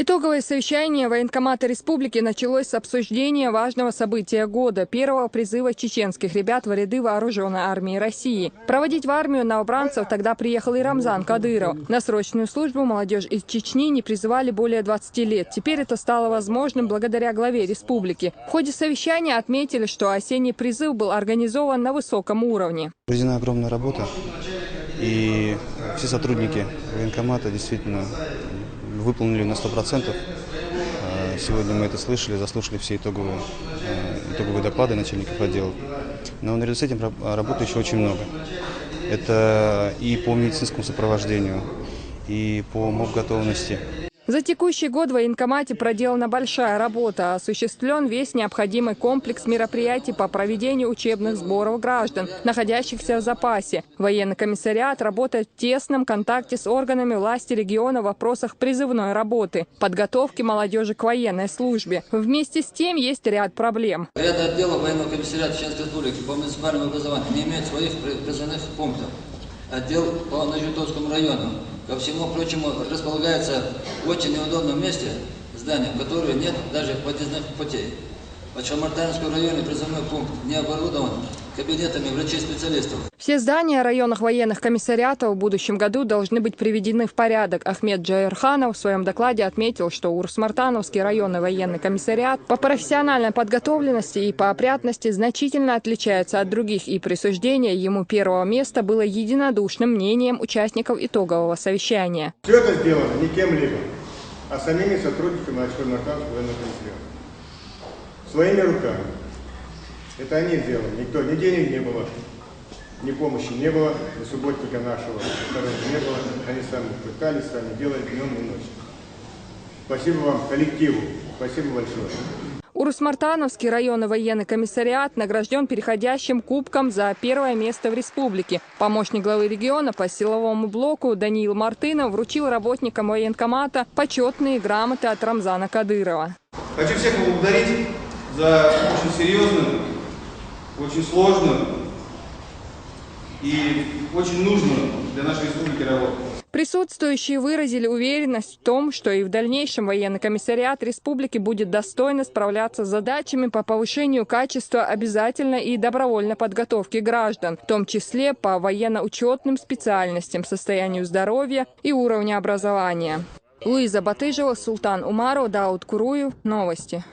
Итоговое совещание военкомата республики началось с обсуждения важного события года – первого призыва чеченских ребят в ряды вооруженной армии России. Проводить в армию новобранцев тогда приехал и Рамзан Кадыров. На срочную службу молодежь из Чечни не призывали более 20 лет. Теперь это стало возможным благодаря главе республики. В ходе совещания отметили, что осенний призыв был организован на высоком уровне. Проведена огромная работа, и все сотрудники военкомата действительно выполнили на 100%. Сегодня мы это слышали, заслушали все итоговые доклады начальников отделов. Но наряду с этим работы еще очень много. Это и по медицинскому сопровождению, и по моб-готовности. За текущий год в военкомате проделана большая работа. Осуществлен весь необходимый комплекс мероприятий по проведению учебных сборов граждан, находящихся в запасе. Военный комиссариат работает в тесном контакте с органами власти региона в вопросах призывной работы, подготовки молодежи к военной службе. Вместе с тем есть ряд проблем. Ряд отделов военного комиссариата Чеченской республики по муниципальному образованию не имеют своих призывных пунктов. Отдел по Нажутовскому району, ко всему прочему, располагается в очень неудобном месте здания, в которое нет даже подъездных путей. В Чалмартайнском районе призывной пункт не оборудован кабинетами врачей-специалистов. Все здания районных военных комиссариатов в будущем году должны быть приведены в порядок. Ахмед Джаирханов в своем докладе отметил, что Урус-Мартановский районный военный комиссариат по профессиональной подготовленности и по опрятности значительно отличается от других, и присуждение ему первого места было единодушным мнением участников итогового совещания. Все это сделано не кем-либо, а самими сотрудниками Урус-Мартановского военного комиссариата. Своими руками. Это они сделали. Никто, ни денег не было, ни помощи не было, ни субботника нашего не было. Они сами пытались, сами делали днем и ночью. Спасибо вам, коллективу. Спасибо большое. Урус-Мартановский районный военный комиссариат награжден переходящим кубком за первое место в республике. Помощник главы региона по силовому блоку Даниил Мартынов вручил работникам военкомата почетные грамоты от Рамзана Кадырова. Хочу всех поблагодарить за очень серьезную, очень сложную и очень нужную для нашей республики работу. Присутствующие выразили уверенность в том, что и в дальнейшем военный комиссариат республики будет достойно справляться с задачами по повышению качества обязательной и добровольной подготовки граждан, в том числе по военно-учетным специальностям, состоянию здоровья и уровню образования. Луиза Батыжева, Султан Умаров, Дауд Куруев. Новости.